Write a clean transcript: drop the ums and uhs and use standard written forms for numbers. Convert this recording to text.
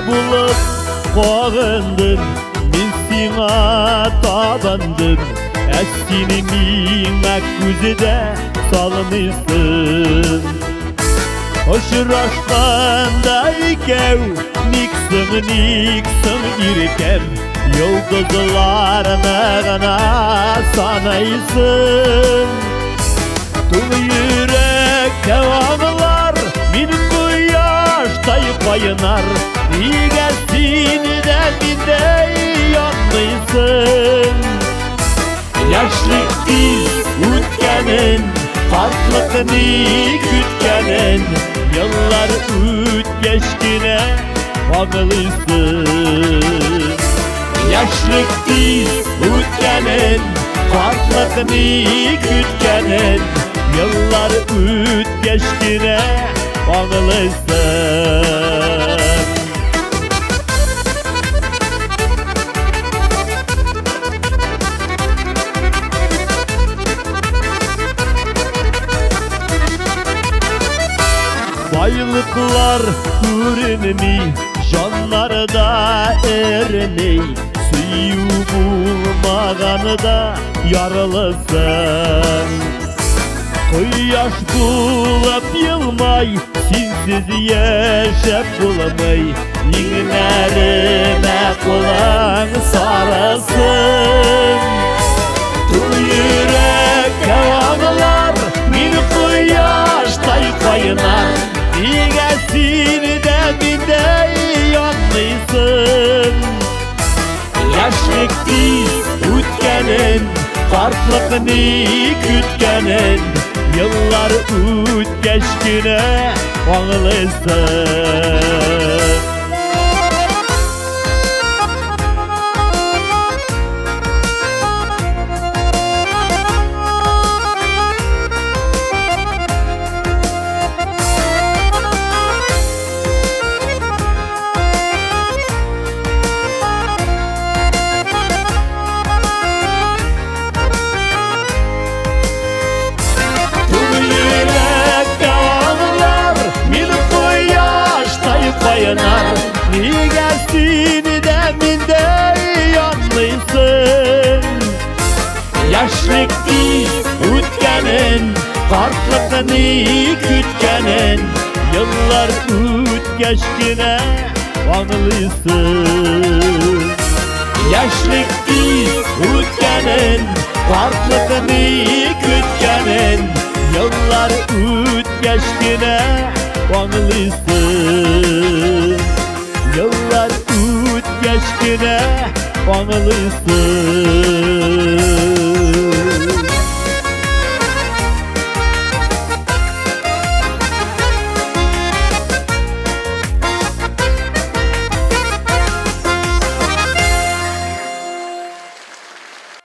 bulup koğundur, men sina tabandım. Senin iğne güzide salmışsın. Hoşlaşkanda ikev, niksin irkem. Yıldızlarını gana sanaysın. Tulu yürek devamlar, min kuyaştay payınar. Nigesin de binde yanlıysın. Yaşlık biz ütkenin, kartlıkını kütkenin. Yıllar geçkine bağlısın. Yaşlık biz ütkenin, kartlıkını kütkenin. Yıllar geçkine bağlısın. Baylıklar görünmey, canlarda ermey. Suyu bulmağanı da yaralısın. Koyaş bulup yılmay, sensiz yaşap bulamay. İğnerime kulağın sarasın. Tül yürek devamlar, min kuyaştay kaynar. Nigesin de binde yanlıysın. Yaşlık biz ütkenin, kartlıkını kütkenin. Yıllar geçkine bağlısın. Nigesin de binde yanlıysın. Yaşlık biz ütkenin, kartlıkını kütkenin. Yıllar geçkine bağlısın. Yaşlık biz ütkenin, kartlıkını kütkenin. Yıllar geçkine bağlısın. Yıllar geçkine bağlısın.